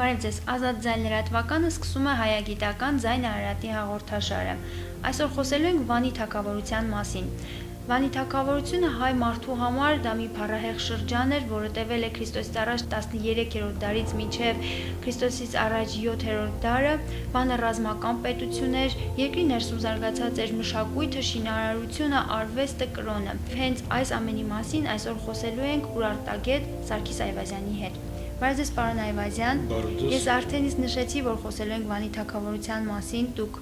Բարև ձեզ, Ազատ ձայն լրատվականը սկսում է հայագիտական ձայն Արարատի հաղորդաշարը։ Այսօր խոսելու ենք Վանի թագավորության մասին։ Վանի թագավորությունը հայ մարդու համար դա մի փառահեղ շրջան էր, որը տևել է Քրիստոսից առաջ 13-րդ դարից մինչև Քրիստոսից առաջ 7-րդ դարը։ Վանը ռազմական պետություն էր, երկրի ներսում զարգացած էր մշակույթը, շինարարությունը, արվեստը, կրոնը։ Հենց այս ամենի մասին այսօր խոսելու ենք Ուրարտագետ Սարգիս Այվազյանի հետ։ Բարև ձեզ, պարոն Այվազյան։ Ես արդեն իսկ նշեցի, որ խոսելու ենք Վանի թագավորության մասին, դուք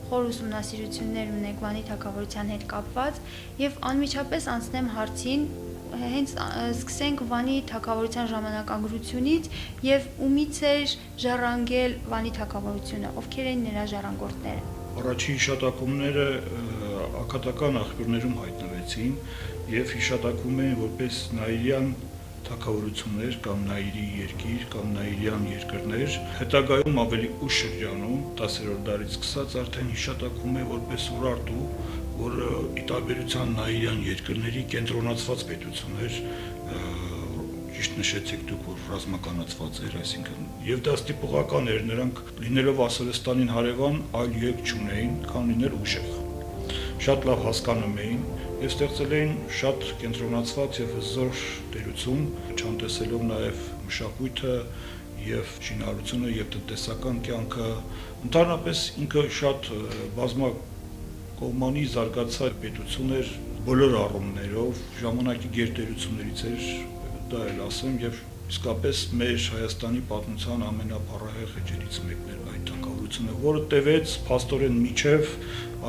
խոր ուսումնասիրություններ ունեք Վանի թագավորության հետ կապված, եւ անմիջապես անցնեմ հարցին, հենց սկսենք Վանի թագավորության ժամանակագրությունից եւ ումից էր ժառանգել Վանի թագավորությունը, ովքեր էին նրա ժառանգորդները։ Առաջին հիշատակումները ակադական աղբյուրներում հայտնվեցին եւ հիշատակվում են որպես նաիրյան թագավորություններ կամ նայիրի երկիր կամ նայիրյան երկրներ, հետագայում ավելի ուշ շրջանում 10-րդ դարից սկսած արդեն հիշատակվում է որպես Ուրարտու, որը ի տարբերության նայիրյան երկրների կենտրոնացված պետություն էր, ճիշտ նշեցիք դուք, որ ռազմականացված էր, այսինքն եւ դա ստիպողական էր, նրանք լինելով Ասորստանին հարևան այլ ելք չունեին, քան լինել ուժեղ։ Շատ լավ հասկանում էին եւ ստեղծել էին շատ կենտրոնացված եւ հզոր տերություն, չանտեսելով նաեւ մշակույթը եւ շինարարությունը եւ տնտեսական կյանքը, ընդհանրապես ինքը շատ բազմակողմանի զարգացած պետություն էր բոլոր առումներով, ժամանակի գերտերություններից էր, դա էլ ասեմ, եւ իսկապես մեր Հայաստանի պատմության ամենափառահեղ էջերից մեկն էր այդ թագավորությունը, որը տևեց փաստորեն միջև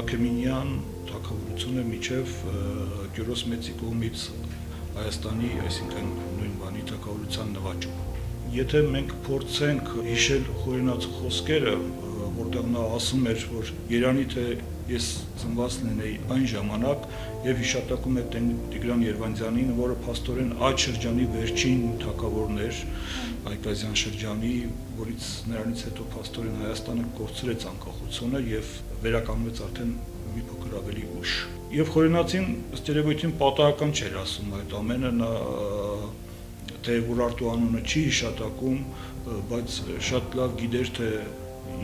Աքեմենյան թագավորությունը, միջև Գյուրոս Մեծի կողմից Հայաստանի, այսինքն նույն Վանի թագավորության նվաճում։ Եթե մենք փորձենք հիշել Խորենացու խոսքերը, որտեղ նա ասում էր, որ Երանի թե ես ծնված լինեի այն ժամանակ եւ հիշատակում է Տիգրան Երվանդյանին, որը փաստորեն այդ շրջանի վերջին թագավորն էր, Այգազյան շրջանի, որից նրանից հետո փաստորեն Հայաստանը կորցրեց անկախությունը եւ վերականգնվեց արդեն մի փոքր ավելի ուշ։ Եվ Խորենացին ըստ երևույթին պատահական չէր ասում այդ ամենը, նա թե Ուրարտու անունը չի հիշատակում, բայց շատ լավ գիտեր, թե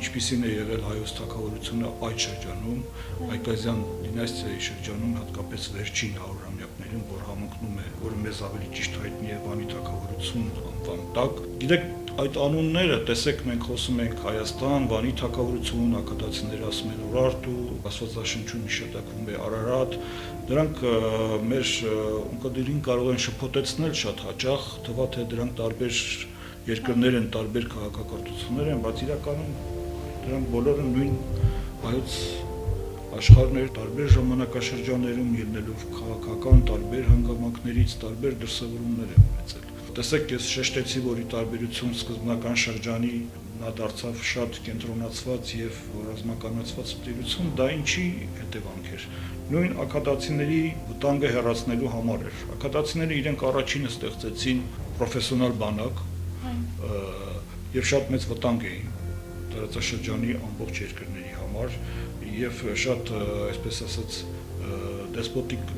ինչպիսին է եղել հայոց թագավորությունը այդ շրջանում, Այգազյան դինաստիայի շրջանում, հատկապես վերջին 100-ամյակներին, որ համընկնում է, որը մեզ ավելի ճիշտ հայտնի է Վանի թագավորություն անվան տակ։ Գիտեք, այդ անունները, տեսեք, մենք խոսում ենք Հայաստան, Վանի թագավորություն, ակադացիները ասում են Ուրարտու, Աստվածաշնչում հիշատակվում է Արարատ, դրանք մեր ունկնդիրին կարող են շփոթեցնել շատ հաճախ, թվա թե դրանք տարբեր երկրներ են, տարբեր քաղաքակրթություններ են, բայց իրականում դրանք բոլորը նույն հայոց աշխարհներ, տարբեր ժամանակաշրջաններում ելնելով քաղաքական տարբեր հանգամանքներից տարբեր դրսևորումներ են ունեցել։ Տեսեք, ես շեշտեցի, որ ի տարբերություն սկզբնական շրջանի նա դարձավ շատ կենտրոնացված եւ ռազմականացված տերություն, դա ինչի հետևանք էր։ Նույն ակադացիների վտանգը հեռացնելու համար էր։ Ակադացիները իրենք առաջինը ստեղծեցին պրոֆեսիոնալ բանակ եւ շատ մեծ վտանգ էին տարածաշրջանի ամբողջ երկրների համար եւ շատ, այսպես ասած, դեսպոտիկ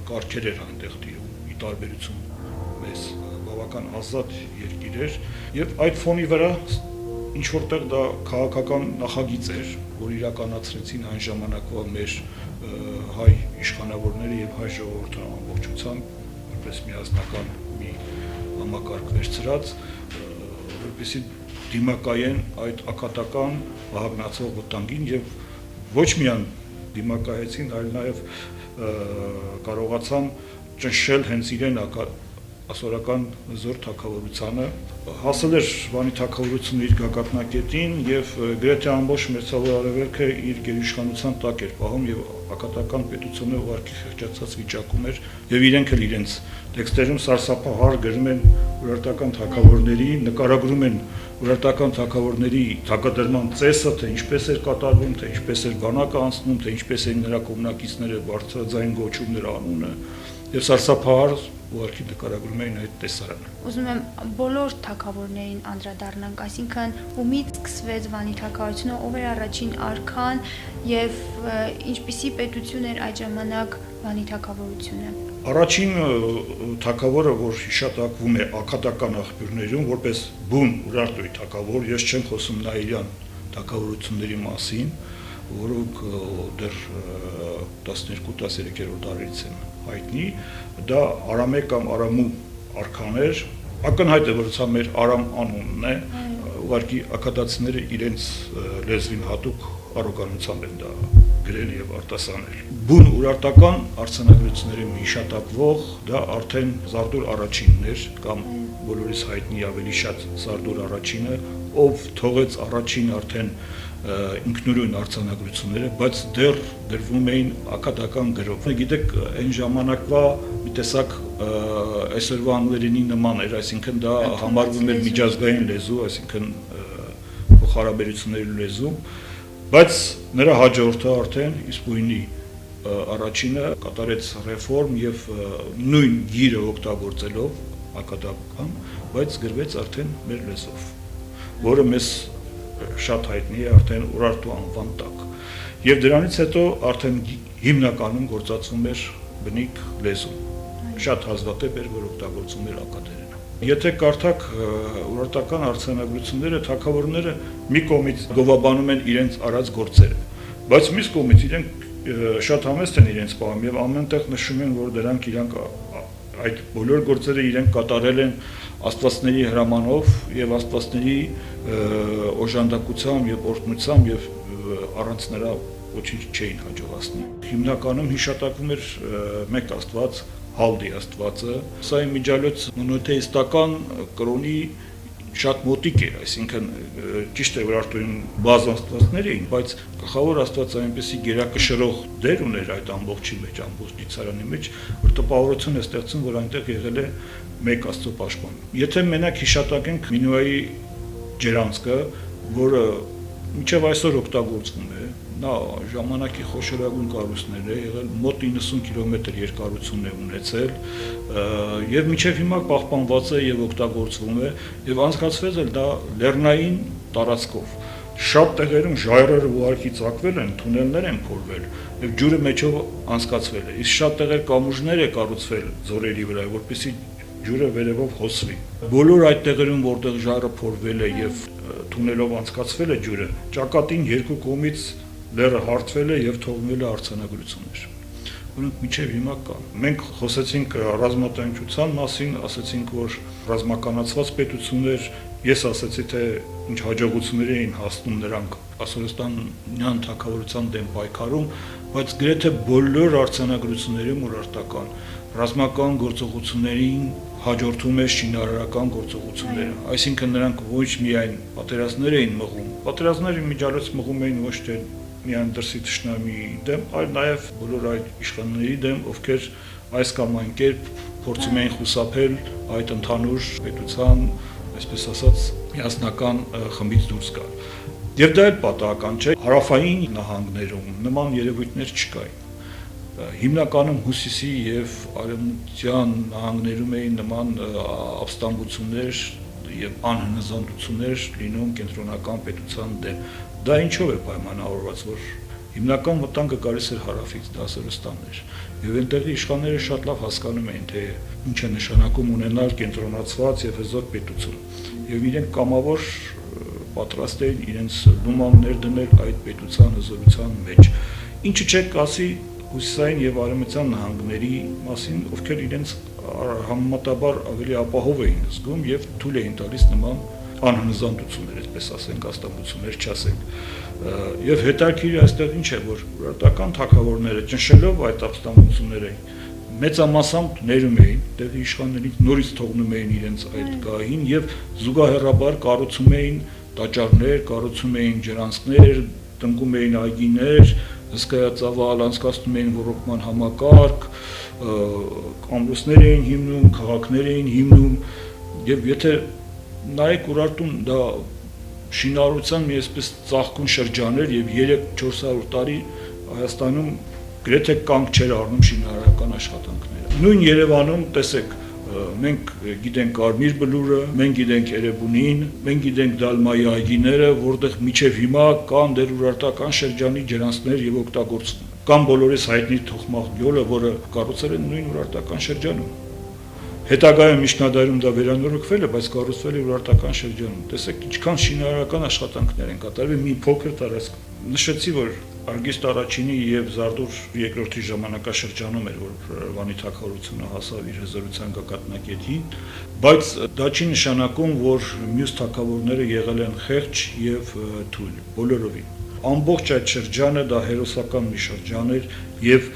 կարգեր էր այնտեղ տիրում, ի տարբերություն մեզ բավական ազատ երկիր էր եւ այդ ֆոնի վրա ինչ որտեղ դա քաղաքական նախագիծ էր, որ իրականացրեցին այն ժամանակվա մեր հայ իշխանավորները եւ հայ ժողովուրդը ամբողջությամբ, որպես միասնական մի համակարգ վերցրած, որպեսզի դիմակայեն այդ ակատական վահագնացող վտանգին եւ ոչ միայն դիմակայեցին, այլ նաեւ կարողացան ճնշել հենց իրեն ասորական զոր թագավորությանը, հասել էր Վանի թագավորությունը իր գագաթնակետին եւ գրեթե ամբողջ մերձավոր արևելքը իր գերիշխանության տակ էր պահում եւ ակատական պետությունը ուղարկի խեղճացած վիճակում էր եւ իրենք էլ իրենց տեքստերում սարսափահար գրում են ուրարտական թագավորների, նկարագրում են ուրարտական թագավորների թագադրման ծեսը, թե ինչպես էր կատարվում, թե ինչպես էր բանակը անցնում, թե ինչպես էին նրա կողմնակիցները բարձրաձայն գոչում նրա անունը եւ սարսափահար ուղղակի նկարագրում էին այդ տեսարանը։ Ուզում եմ բոլոր թագավորներին անդրադառնանք, այսինքն ումից սկսվեց Վանի թագավորությունը, ով էր առաջին արքան եւ ինչպիսի պետություն էր այդ ժամանակ Վանի թագավորությունը։ Առաջին թագավորը, որ հիշատակվում է ակադական աղբյուրներում, որպես բուն Ուրարտուի թագավոր, ես չեմ խոսում Նաիրյան թագավորությունների մասին, որոնք դեռ 12-13-րդ դարերից են հայտնի, դա Արամե կամ Արամու արքան էր, ակնհայտ է, որ սա մեր Արամ անունն է, ուղղակի ակադացիները իրենց լեզվին հատուկ առոգանությամբ են դա գրել եւ արտասանել։ Բուն ուրարտական արձանագրությունների հիշատակվող դա արդեն Զարդուր առաջինն էր կամ բոլորիս հայտնի ավելի շատ Զարդուր առաջինը, ով թողեց առաջին արդեն ինքնուրույն արձանագրությունները, բայց դեռ գրվում էին ակադական գրով։ Գիտեք, այն ժամանակվա մի տեսակ այսօրվա անգլերենի նման էր, այսինքն դա համարվում էր միջազգային լեզու, այսինքն փոխհարաբերությունների լեզու, բայց նրա հաջորդը արդեն Իսպույնի առաջինը կատարեց ռեֆորմ եւ նույն գիրը օգտագործելով ակադական, բայց գրվեց արդեն մեր լեզվով, որը մեզ շատ հայտնի է արդեն Ուրարտու անվան տակ։ Եվ դրանից հետո արդեն հիմնականում գործածվում էր բնիկ լեզու։ Շատ հազվադեպ էր, որ օգտագործվում էր ակադերենը։ Եթե կարդաք ուրարտական արձանագրությունները, թագավորները մի կողմից գովաբանում են իրենց արած գործերը, բայց մյուս կողմից իրենք շատ համեստ են իրենց պահում եւ ամենտեղ նշում են, որ դրանք իրանք այդ բոլոր գործերը իրենք կատարել են աստվածների հրամանով եւ աստվածների օժանդակությամբ եւ օրհնությամբ եւ առանց նրա ոչինչ չէին հաջողացնի։ Հիմնականում հիշատակվում էր մեկ աստված, Հալդի աստվածը, սա իմիջիալոց մոնոթեիստական կրոնի շատ մոտիկ էր, այսինքն ճիշտ է, որ Ուրարտուին բազա աստվածներ էին, բայց գլխավոր աստվածը այնպեսի գերակշռող դեր ուներ այդ ամբողջի մեջ, ամբողջ դիցարանի մեջ, որ տպավորություն է ստեղծում, որ այնտեղ եղել է մեկ աստծո պաշտպան։ Եթե մենակ հիշատակենք Մինոյի ջրանցքը, որը մինչև այսօր օգտագործվում է, նա ժամանակի խոշորագույն կառույցներ է եղել, մոտ 90 կիլոմետր երկարություն է ունեցել եւ մինչեւ հիմա պահպանված է եւ օգտագործվում է եւ անցկացվել է դա լեռնային տարածքով։ Շատ տեղերում ժայռերը ուղարկի ծակվել են, թունելներ են փորվել եւ ջուրը մեջով անցկացվել է։ Իսկ շատ տեղեր կամուրջներ է կառուցվել ձորերի վրա, որպեսզի ջուրը վերևով հոսվի։ Բոլոր այդ տեղերում, որտեղ ժայռը փորվել է եւ թունելով անցկացվել է ջուրը, ճակատին երկու կողմից լեռը հարթվել է եւ թողնել է արձանագրություններ, որոնք մինչեւ հիմա կան։ Մենք խոսեցինք ռազմատենչության մասին, ասացինք, որ ռազմականացված պետություններ, ես ասացի, թե ինչ հաջողություններ էին հասնում նրանք ասորստանյան թագավորության դեմ պայքարում, բայց գրեթե բոլոր արձանագրություններում ուրարտական ռազմական գործողություններին հաջորդում է շինարարական գործողությունները, այսինքն նրանք ոչ միայն պատերազմներ էին մղում, պատերազմների միջալոց մղում էին ոչ թե միայն դրսի թշնամիի դեմ, այլ նաև բոլոր այդ իշխանների դեմ, ովքեր այս կամ այն կերպ փորձում էին խուսափել այդ ընդհանուր պետության, այսպես ասած, միասնական խմբից դուրս գալ։ Եվ դա էլ պատահական չէ, հարավային նահանգներում նման երևույթներ չկային։ Հիմնականում հյուսիսի եւ արևմտյան նահանգներում էին նման ապստամբություններ եւ անհնազանդություններ լինում կենտրոնական պետության դեմ։ Դա ինչով է պայմանավորված, որ հիմնական վտանգը գալիս էր հարավից, դա Ասորստանն էր։ Եվ այնտեղի իշխանները շատ լավ հասկանում էին, թե ինչ է նշանակում ունենալ կենտրոնացված եւ հզոր պետություն։ Եվ իրենք կամավոր պատրաստ էին իրենց լումաններ դնել այդ պետության հզորության մեջ։ Ինչը չեք ասի հյուսիսային եւ արևմտյան նահանգների մասին, ովքեր իրենց համեմատաբար ավելի ապահով էին զգում եւ թույլ էին տալիս նման անհնազանդություններ, այսպես ասենք, աստամբություններ չասենք։ Եվ հետաքրքիրը այստեղ ինչ է, որ ուրարտական թագավորները ճնշելով այդ ապստամբությունները մեծամասամբ ներում էին, տեղի իշխաններից նորից թողնում էին իրենց այդ գահին եւ զուգահեռաբար կառուցում էին տաճարներ, կառուցում էին ջրանցքներ, տնկում էին այգիներ, հսկայածավալ անցկացնում էին ռոռոկման համակարգ, ամրոցներ էին հիմնում, քաղաքներ էին հիմնում եւ եթե նայեք Ուրարտուն դա շինարարության մի այսպես ծաղկուն շրջան էր եւ 3-400 տարի Հայաստանում գրեթե կանգ չէր առնում շինարարական աշխատանքները։ Նույն Երևանում տեսեք մենք գիտենք Կարմիր Բլուրը, մենք գիտենք Էրեբունին, մենք գիտենք Դալմայի այգիները, որտեղ միջև հիմա կան դեր ուրարտական շրջանի ջրանցքներ եւ օգտագործվում են։ Կամ բոլորիս հայտնի Թոխմախ գյոլը, որը կառուցել են նույն Ուրարտական շրջանում։ Հետագայում միջնադարում դա վերանորոգվել է, բայց կառուցվել է Ուրարտական շրջանում։ Տեսեք, ինչքան շինարարական աշխատանքներ են կատարվել մի փոքր տարածք։ Նշեցի, որ Արգիստ առաջինի եւ Զարդուր երկրորդի ժամանակաշրջանում էր, որ Վանի թագավորությունը հասավ իր հզորության գագաթնակետին, բայց դա չի նշանակում, որ մյուս թագավորները եղել են խեղճ եւ թույլ, բոլորովին։ Ամբողջ այդ շրջանը դա հերոսական մի շրջան էր եւ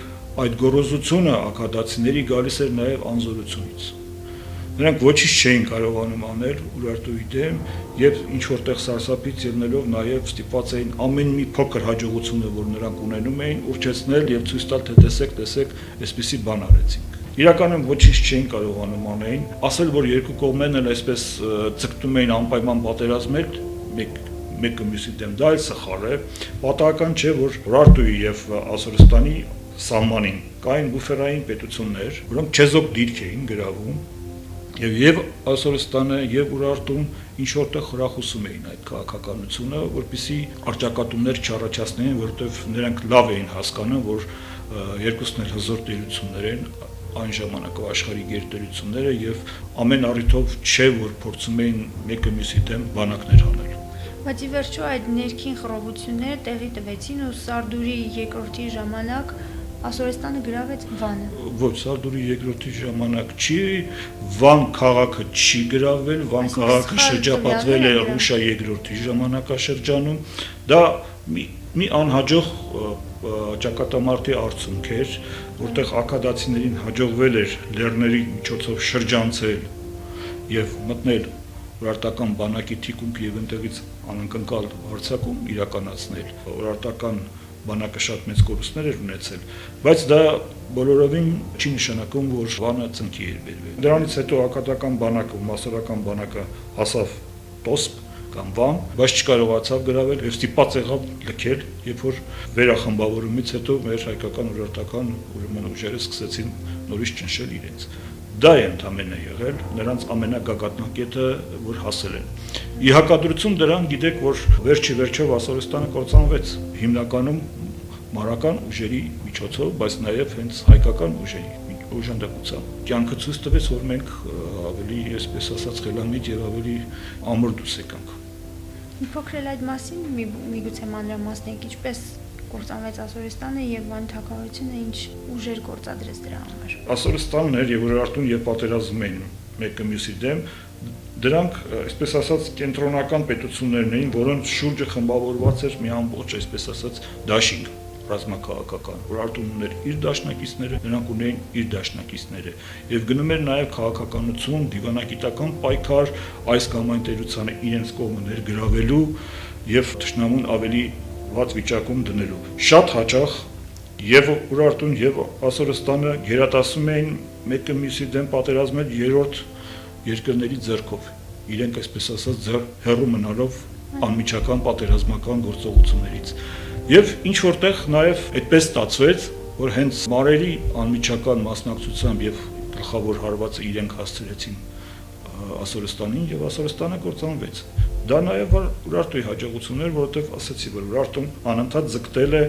այդ գոռոզությունը ակադացիների գալիս էր նաեւ անզորությունից։ Նրանք ոչինչ չէին կարողանում անել Ուրարտուի դեմ եւ ինչ որտեղ սարսափից ելնելով նաեւ ստիպված էին ամեն մի փոքր հաջողությունը, որ նրանք ունենում էին, ուռճեցնել եւ ցույց տալ, թե տեսեք, այսպեսի բան արեցինք։ Իրականում ոչինչ չէին կարողանում անել, ասել, որ երկու կողմերն էլ այսպես ցկտում էին անպայման պատերազմել, մեկը մյուսի դեմ, դա էլ սխալ է։ Պատահական չէ, որ Ուրարտուի եւ Ասորստանի սահմանին կային բուֆերային պետություններ, որոնք չեզոք դիրք էին գրավում եւ Ասորստանը եւ Ուրարտուն ինչ որտեղ խրախուսում էին այդ քաղաքականությունը, որպեսզի արճակատումներ չառաջացնեին, որովհետեւ նրանք լավ էին հասկանում, որ երկուսն էլ հզոր տերություններ են, այն ժամանակվա աշխարհի գերտերությունները եւ ամեն առիթով չէ, որ փորձում էին մեկը մյուսի դեմ բանակներ անել։ Բայց ի վերջո այդ ներքին խռովությունները տեղի տվեցին ու Սարդուրի երկրորդի ժամանակ Ասորստանը գրավեց Վանը։ Ոչ, Սարդուրի երկրորդի ժամանակ չի, Վան քաղաքը չի գրավել, Վան քաղաքը շրջապատվել է Ռուշա երկրորդի ժամանակաշրջանում։ Դա մի անհաջող ճակատամարտի արդյունք էր, որտեղ ակադացիներին հաջողվել էր լեռների միջոցով շրջանցել եւ մտնել Ուրարտական բանակի թիկունք եւ ընտեղից անկնկալ հարձակում իրականացնել։ Ուրարտական բանակը շատ մեծ կորուստներ էր ունեցել, բայց դա բոլորովին չի նշանակում, որ Վանը ծնկի էր բերվել։ Դրանից հետո ակադական բանակը, մասսորական բանակը հասավ Տոսպ կամ Վան, բայց չկարողացավ գրավել եւ ստիպված եղավ լքել, երբ որ վերախմբավորումից հետո մեր հայկական ուրարտական ուրեմն ուժերը սկսեցին նորից ճնշել իրենց։ Դա է ընդամենը եղել նրանց ամենագագաթնակետը, որ հասել են։ Ի հակադրություն դրան գիտեք, որ վերջի վերջով Ասորստանը կործանվեց հիմնականում մարական ուժերի միջոցով, բայց նաև հենց հայկական ուժերի օժանդակությամբ։ Կյանքը ցույց տվեց, որ մենք ավելի, այսպես ասած, խելամիտ եւ ավելի ամուր դուրս եկանք։ Մի փոքր էլ այդ մասին միգուցե մանրամասնեք, ինչպես կործանվեց Ասորստանը եւ Վանի թագավորությունը ինչ ուժեր գործադրեց դրա համար։ Ասորստանն էր եւ Ուրարտուն եւ պատերազմ էին մեկը մյուսի դեմ, դրանք, այսպես ասած, կենտրոնական պետություններն էին, որոնց շուրջը խմբավորված էր մի ամբողջ, այսպես ասած, դաշինք ռազմաքաղաքական։ Ուրարտուն ուներ իր դաշնակիցները, նրանք ունեին իր դաշնակիցները եւ գնում էր նաեւ քաղաքականություն, դիվանագիտական պայքար այս կամ այն տերությանը իրենց կողմը ներգրավելու եւ թշնամուն ավելի վատ վիճակում դնելու։ Շատ հաճախ եւ Ուրարտուն եւ Ասորստանը գերատասում էին մեկը մյուսի դեմ պատերազմել երրորդ երկրների ձեռքով։ Իրենք, այսպես ասած, հեռու մնալով անմիջական պատերազմական գործողություններից։ Եվ ինչ որտեղ նաեւ այդպես ստացվեց, որ հենց մարերի անմիջական մասնակցությամբ եւ գլխավոր հարվածը իրենք հասցրեցին Ասորստանին եւ Ասորստանը կործանվեց։ Դա նաև Ուրարտուի հաջողությունն էր, որովհետև ասացի, որ Ուրարտուն անընդհատ ձգտել է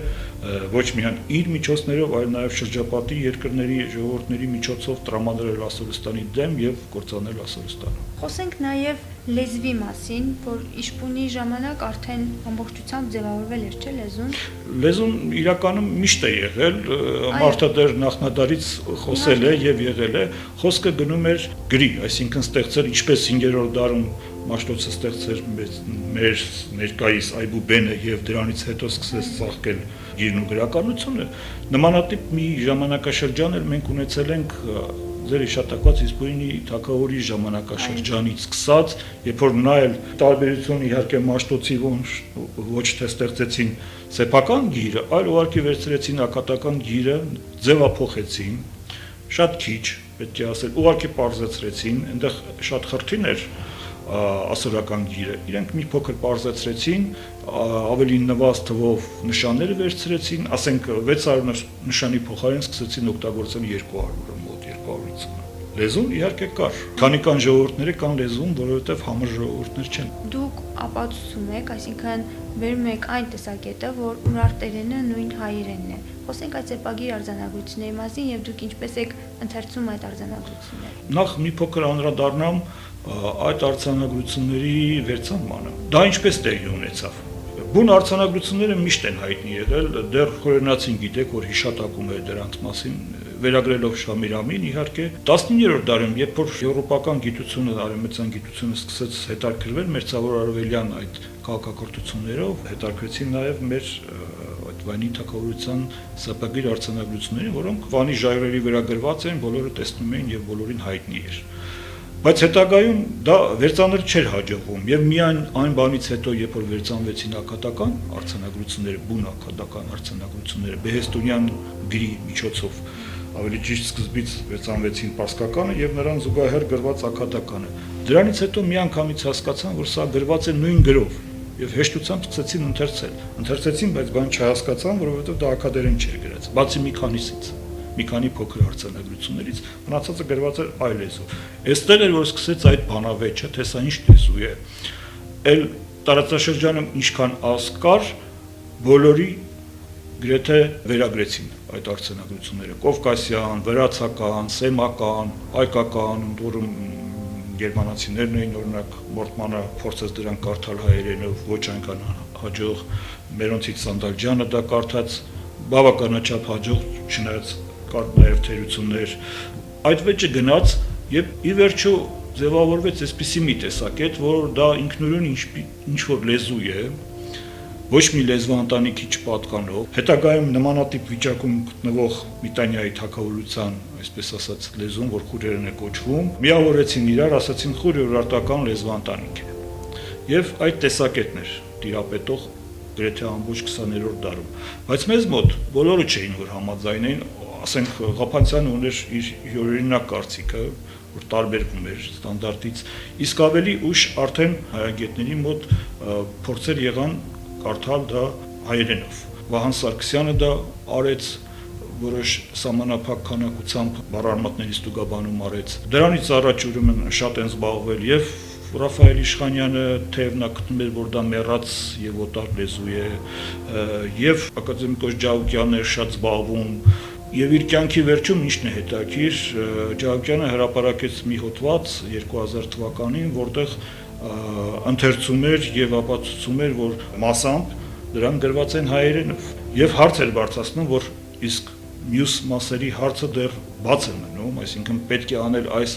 ոչ միայն իր միջոցներով, այլ նաև շրջապատի երկրների ժողովուրդների միջոցով տրամադրել Ասորստանի դեմ եւ կործանել Ասորստանը։ Խոսենք նաև լեզվի մասին, որ Իշպունի ժամանակ արդեն ամբողջությամբ ձևավորվել էր, չէ՞ լեզուն։ Լեզուն իրականում միշտ է եղել, մարդադեր նախնադարից խոսել է եւ եղել է, խոսքը գնում էր գրի, այսինքն ստեղծել ինչպես 5-րդ դարում Մաշտոցը ստեղծեր մեր ներկայիս Այբուբենը եւ դրանից հետո սկսեց ծաղկել գիրն ու գրականությունը, նմանատիպ մի ժամանակաշրջան էլ մենք ունեցել ենք ձեր հիշատակված Իսպուրինի թագավորի ժամանակաշրջանից սկսած, երբ որ նա էլ տարբերություն իհարկե Մաշտոցի ոչ թե ստեղծեցին սեփական գիրը, այլ ուղղակի վերցրեցին ակատական գիրը, ձևափոխեցին, շատ քիչ, պետք է ասել, ուղղակի պարզեցրեցին, այնտեղ շատ խրթին էր ասորական գիրը, իրենք մի փոքր պարզեցրեցին, ավելի նվազ թվով նշանները վերցրեցին, ասենք 600 նշանի փոխարեն սկսեցին օգտագործել 200-ը, մոտ 250-ը։ Լեզուն իհարկե կար։ Քանի կան ժողովուրդները կան լեզուն, որովհետև համր ժողովուրդներ չեն։ Դուք ապացուցում եք, այսինքն վերում եք այն տեսակետը, որ ուրարտերենը նույն հայերենն է։ Խոսենք այդ սեպագիր արձանագրությունների մասին եւ դուք ինչպես եք ընթերցում այդ արձանագրությունները։ Նախ մի փոքր անդրադառնամ այդ արձանագրությունների վերցմանը։ Դա ինչպես տեղի ունեցավ։ Բուն արձանագրությունները միշտ են հայտնի եղել, դեռ Խորենացին գիտեք, որ հիշատակում է դրանց մասին, վերագրելով Շամիրամին, իհարկե 19-րդ դարում, երբ որ եվրոպական գիտությունը, արևմտյան գիտությունը սկսեց հետաքրքրվել մերձավոր արևելյան այդ քաղաքակրթություններով, հետաքրքրեցին նաև մեր այդ Վանի թագավորության սեպագիր արձանագրություններին, որոնք Վանի ժայռերի վերագրված են, բոլորը տեսնում էին եւ բոլորին հայտնի էր։ Բայց հետագայում դա վերցանել չէր հաջողվում եւ միայն այն բանից հետո, երբ որ վերցանվեցին ակադական արձանագրությունները, բուն ակադական արձանագրությունները Բեհեստոնյան գրի միջոցով, ավելի ճիշտ սկզբից վերցանվեցին պարսկականը եւ նրան զուգահեռ գրված ակադականը։ Դրանից հետո միանգամից հասկացան, որ սա գրված է նույն գրով եւ հեշտությամբ սկսեցին ընթերցել։ Ընթերցեցին, բայց բան չհասկացան, որովհետեւ դա ակադերեն չէր գրած, բացի մի քանիսից։ Մի քանի փոքր արձանագրություններից, մնացածը գրված էր այլ լեզու։ Այստեղ էր որ սկսեց այդ բանավեճը, թե սա ինչ լեզու է։ Էլ տարածաշրջանում ինչքան ազգ կար, բոլորի գրեթե վերագրեցին այդ արձանագրությունները։ Կովկասյան, վրացական, սեմական, հայկական, ընդորում գերմանացիներն էին, օրինակ Մորտմանը փորձեց դրանք կարդալ հայերենով, ոչ այնքան հաջող, մերոնցից Սանդալջյանը դա կարդաց բավականաչափ հաջող, չնայած կար նաև թերություններ, այդ վեճը գնաց եւ ի վերջո ձևավորվեց այսպիսի մի տեսակետ, որ դա ինքնուրույն ինչ որ լեզու է, ոչ մի լեզվա ընտանիքի չպատկանող, հետագայում նմանատիպ վիճակում գտնվող Միտանիայի թագավորության, այսպես ասած, լեզուն, որ խուրերեն է կոչվում, միավորեցին իրար, ասացին խուրը ուրարտական լեզվա ընտանիք է։ Եւ այդ տեսակետն էր տիրապետող գրեթե ամբողջ 20-րդ դարում, բայց մեզ մոտ բոլորը չէին որ համաձայն էին, ասենք Ղափանցյանը ուներ իր յուրօրինակ կարծիքը, որ տարբերվում էր ստանդարտից, իսկ ավելի ուշ արդեն հայագետների մոտ փորձեր եղան կարդալ դա հայերենով։ Վահան Սարգսյանը դա արեց, որոշ սահմանափակ քանակությամբ բառարմատների ստուգաբանում արեց։ Դրանից առաջ ուրեմն շատ են զբաղվել եւ Ռաֆայել Իշխանյանը թեև նա գտնում էր, որ դա մեռած եւ օտար լեզու է, եւ ակադեմիկ Ջահուկյանն էր շատ զբաղվում, եւ իր կյանքի վերջում ինչն է հետաքրիր, Ջահուկյանը հրապարակեց մի հոդված 2000 թվականին, որտեղ ընթերցում էր եւ ապացուցում էր, որ մասամբ դրան գրված են հայերենով, եւ հարց էր բարձրացնում, որ իսկ մյուս մասերի հարցը դեռ բաց է մնում, այսինքն պետք է անել այս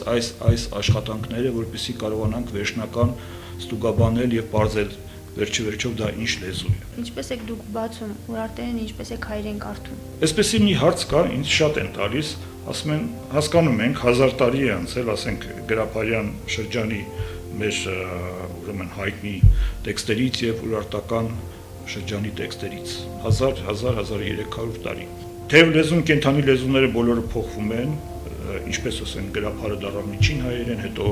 աշխատանքները, որպեսզի կարողանանք վերջնական ստուգաբանել եւ բարձել վերջիվերջով դա ինչ լեզու է։ Ինչպես եք դուք բացում ուրարտերեն, ինչպես եք հայերեն կարդում։ Այսպեսի մի հարց կա, ինձ շատ են տալիս, ասում են, հասկանում ենք 1000 տարի է անցել, ասենք Գրապարյան շրջանի մեր ուրեմն հայտնի տեքստերից եւ ուրարտական շրջանի տեքստերից 1300 տարի։ Թեև լեզուն կենթանի լեզուները բոլորը փոխվում են, ինչպես ասենք գրափարը դառավ միջին հայերեն, հետո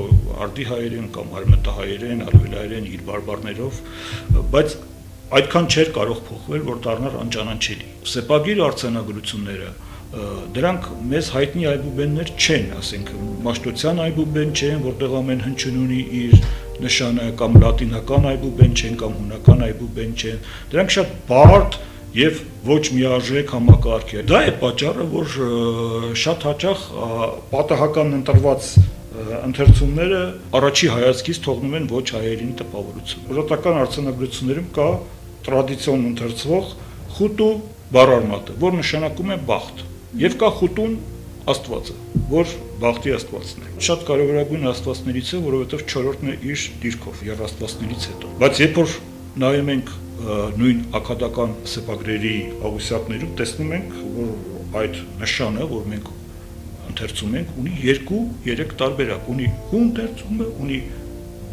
արդի հայերեն կամ արմենտահայերեն, արևելահայերեն իր բարբառներով, բայց այդքան չէր կարող փոխվել, որ դառնար անճանաչելի։ Սեպագիր արձանագրությունները դրանք մեզ հայտնի այբուբեններ չեն, ասենք Մաշտոցյան այբուբեն չեն, որտեղ ամեն հնչյուն ունի իր նշանը, կամ լատինական այբուբեն չեն, կամ հունական այբուբեն չեն։ Դրանք շատ բարդ եւ ոչ միարժեք համակարգ է։ Դա է պատճառը, որ շատ հաճախ պատահական ընտրված ընթերցումները առաջի հայացքից թողնում են ոչ հայերեն տպավորություն։ Ուրարտական արձանագրություններում կա տրադիցիոն ընթերցվող խուտու բառարմատը, որ նշանակում է բախտ, եւ կա խուտուն Աստվածը, որ բախտի Աստվածն է։ Շատ կարևորագույն աստվածներից է, որովհետեւ 4-րդն է իր դիրքով, երաստվածներից հետո։ Բայց երբ որ նայում ենք նույն ակադական սեպագրերի աղյուսակներում, տեսնում ենք, որ այդ նշանը, որ մենք ընթերցում ենք, ունի 2-3 տարբերակ, ունի հուն ընթերցումը, ունի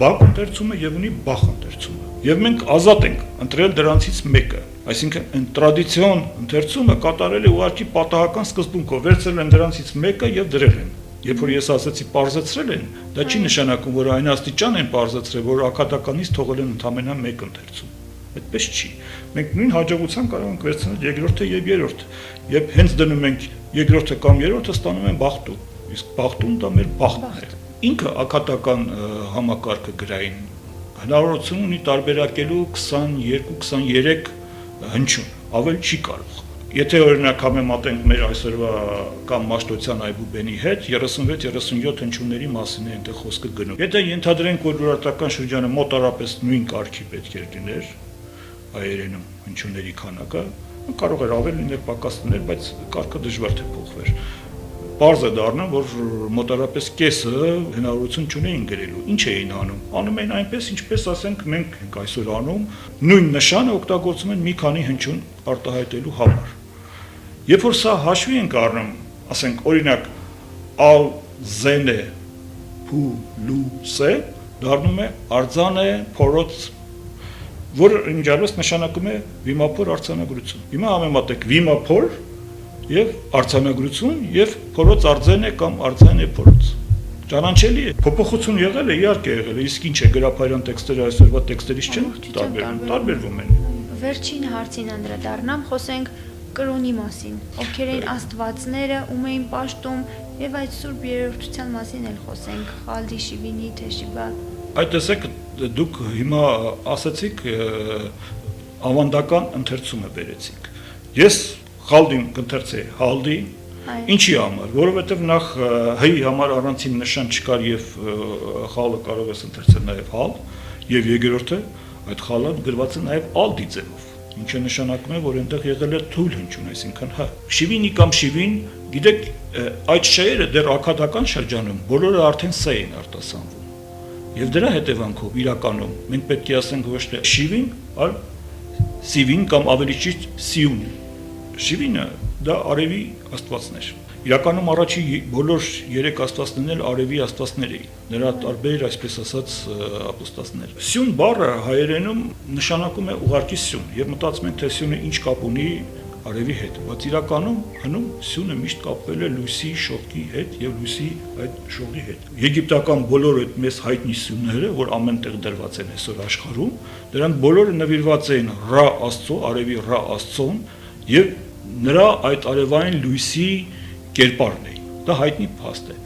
բակ ընթերցումը եւ ունի բախ ընթերցումը։ Եվ մենք ազատ ենք ընտրել դրանցից մեկը, այսինքն տրադիցիոն ընթերցումը կատարել է ուղղակի պատահական սկզբունքով, վերցրել են դրանցից մեկը եւ դրել են։ Երբ որ ես ասացի պարզեցրել են, դա չի նշանակում, որ այն աստիճան են պարզեցրել, որ ակադականից թողել են ընդամենը մեկ ընթերցում։ Այդպես չի։ Մենք նույն հաջողության կարող ենք վերցնել երկրորդը եւ երրորդը։ Եվ հենց դնում ենք երկրորդը կամ երրորդը, ստանում են բախտու։ իսկ բախտում դա մեր բախտն է։ Ինքը ակատական համակարգը գրային հնարավորություն ունի տարբերակելու 22-23 հնչյուն, ավել չի կարող։ Եթե օրինակ համեմատենք մեր այսօրվա կամ Մաշտոցյան Այբուբենի հետ 36-37 հնչյունների մասին է այնտեղ խոսքը գնում։ Եթե ենթադրենք, որ ուրարտական շրջանը մոտարապես նույն կարգի պետք է լիներ, հայերենում հնչյունների քանակը, կարող էր ավել լինել, պակաս լինել, բայց կարգը դժվար թե փոխվեր։ Պարզ է դառնում, որ մոտարապես կեսը հնարավորություն չունեին գրելու։ Ինչ էին անում։ Անում էին այնպես, ինչպես ասենք մենք ենք այսօր անում, նույն նշանը օգտագործում են մի քանի հնչյուն արտահայտելու համար։ Երբ որ սա հաշվի ենք առնում, ասենք օրինակ ալ զենե փու լու սե դառնում է արձանը փորոց, որը իմիջիալոց նշանակում է վիմափոր արձանագրություն։ Հիմա համեմատեք վիմափոր եւ արձանագրություն եւ փորոց արձեն է կամ արձեն է փորոց։ Ճանաչելի է։ Փոփոխություն եղել է, իհարկե եղել է, իսկ ինչ է գրափայրան տեքստերը այսօրվա տեքստերից չեն տարբերվում են։ Վերջին հարցին անդրադառնամ, խոսենք կրոնի մասին, ովքեր են աստվածները, ում էին պաշտում, եւ այդ սուրբ երրորդության մասին էլ խոսենք, Խալդի, Շիվինի, Թեշիբա։ Այդ տեսեք, դուք հիմա ասացիք ավանդական ընթերցումը բերեցիք։ Ես Խալդին կընթերցեի Հալդի, ինչի համար, որովհետև նախ հ-ի համար առանցին նշան չկար եւ խալը կարող ես ընթերցել նաեւ հալ, եւ երկրորդը այդ խալը գրված է նաեւ ալդի ձևով, ինչը նշանակում է, որ այնտեղ եղել է թույլ հնչյուն, այսինքն հ։ Շիվինի կամ շիվին, գիտեք, այդ շեյրը դեռ ակադական շրջանում բոլորը արդեն ս էին արտասանվում։ Եվ դրա հետևանքով իրականում մենք պետք է ասենք ոչ թե շիվին, այլ սիվին կամ ավելի ճիշտ սիուն։ Շիվինը դա արևի աստվածներ։ Իրականում առաջի բոլոր 3 աստվածներն էլ արևի աստվածներ էին։ Նրա տարբեր, այսպես ասած, ապոստասներ։ Սյուն բառը հայերենում նշանակում է ուղղակի սյուն, եւ մտածում ենք, թե սյունը ինչ կապ ունի արևի հետ, բայց իրականում հնում սյունը միշտ կապվել է լույսի շողքի հետ եւ լույսի այդ շողի հետ։ Եգիպտական բոլոր այդ մեծ հայտնի սյունները, որ ամենտեղ դրված են այսօր աշխարհում, դրանք բոլորը նվիրված են Ռա Աստծո, արևի Ռա Աստծոն եւ նրա այդ արևային լույսի կերպարն է։ Դա հայտնի փաստ է։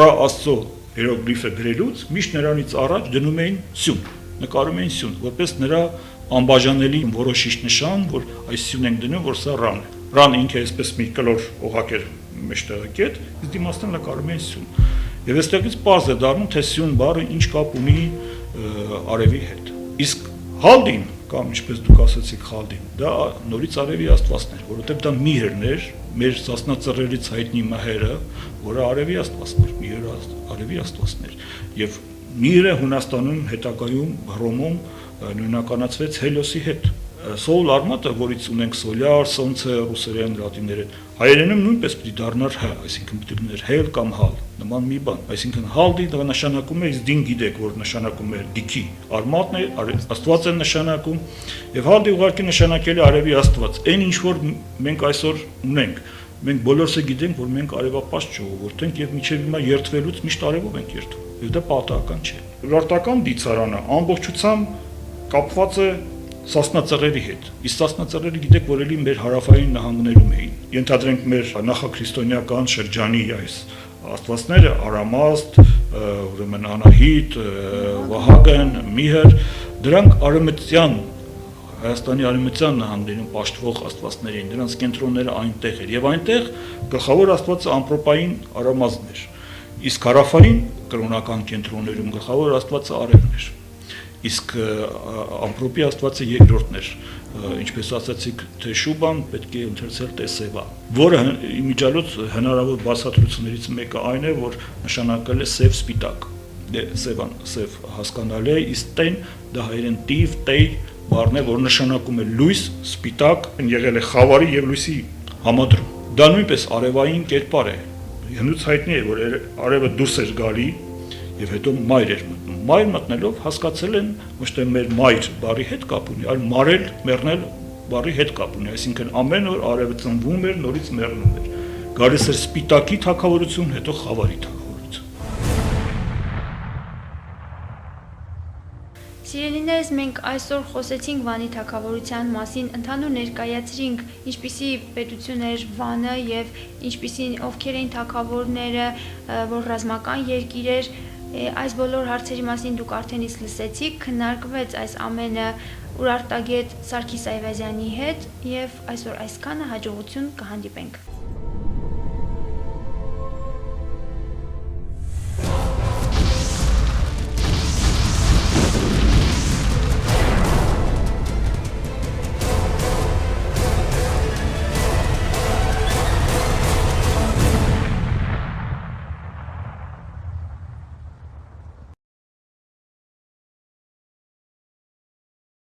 Ռա Աստծո հիերոգլիֆը գրելուց միշտ նրանից առաջ դնում էին սյուն, նկարում էին սյուն, որպես նրա անբաժանելի որոշիչ նշան, որ այս սյուն ենք դնում, որ սա ռան է։ Ռան ինքը այսպես մի կլոր օղակ էր մեջտեղը կետ, իսկ դիմաստան նկարում էին սյուն։ Եվ այստեղից պարզ է դառնում, թե սյուն բառը ինչ կապ ունի արևի հետ։ Իսկ Հալդին կամ ինչպես դուք ասացիք Խալդին, դա նորից արևի աստվածն էր, որովհետև դա Միհերն էր, մեր սասնածռերից հայտնի Մահերը, որը արևի աստվածն էր, Միհերը արևի աստվածն էր, եւ Միհերը Հունաստանում հետագայում Հռոմում նույնականացվեց Հելոսի հետ։ Սոուլ արմատը, որից ունենք սոլյար, սոնցը, ռուսերեն, լատիներեն, հայերենում նույնպես պիտի դառնար հ, այսինքն պիտի լիներ հել կամ հալ, նման մի բան, այսինքն հալդի դա նշանակում է, իսկ դին գիտեք, որ նշանակում է դիքի, արմատն է, աստված է նշանակում, եւ հալդի ուղղակի նշանակել է արևի աստված, այն ինչ որ մենք այսօր ունենք, մենք բոլորս գիտենք, որ մենք արևապաշտ ժողովուրդ ենք եւ միջև հիմա երթվելուց միշտ արևով ենք երթվում, եւ դա պատահական չէ։ Ուրարտական դիցարանը ամբողջությամբ կապված է սասնածռերի հետ։ Իսկ սասնածռերը գիտեք, որ էլի մեր հարավային նահանգներում էին։ Ենթադրենք մեր նախաքրիստոնեական շրջանի այս աստվածները Արամաստ, ուրեմն Անահիտ, Վահագն, Միհեր, դրանք արևմտյան Հայաստանի արևմտյան նահանգներում պաշտվող աստվածներ էին, դրանց կենտրոնները այնտեղ էր, եւ այնտեղ գլխավոր աստվածը ամպրոպային Արամազն էր։ Իսկ հարավային կրոնական կենտրոններում գլխավոր աստվածը Արևն էր։ Իսկ ամպրոպի աստվածը երկրորդն էր, ինչպես ասացիք, Թեշուբան պետք է ընթերցել Տեսեվա, որը իմիջիալոց հնարավոր բացատրություններից մեկը այն է, որ նշանակել է սև սպիտակ, սևան, սև հասկանալի է, իսկ տեն դա հայերեն տիվ, տեյ բառն է, որ նշանակում է լույս, սպիտակ, եղել է խավարի եւ լույսի համադրում։ Դա նույնպես արևային կերպար է։ Հնուց հայտնի է, որ արևը դուրս էր գալի եւ հետո մայր էր մտնում։ Մայր մտնելով հասկացել են ոչ թե մեր մայր բառի հետ կապ ունի, այլ մարել, մեռնել բառի հետ կապ ունի, այսինքն ամեն օր արևը ծնվում էր, նորից մեռնում էր։ Գալիս էր սպիտակի թագավորություն, հետո խավարի թագավորություն։ Սիրելիներս, մենք այսօր խոսեցինք Վանի թագավորության մասին, ընդհանուր ներկայացրինք ինչպիսի պետություն էր Վանը եւ ովքեր էին թագավորները, որ ռազմական երկիր էր, այս բոլոր հարցերի մասին դուք արդեն իսկ լսեցիք, քննարկվեց այս ամենը Ուրարտագետ Սարգիս Այվազյանի հետ եւ այսօր այսքանը, հաջողություն, կհանդիպենք։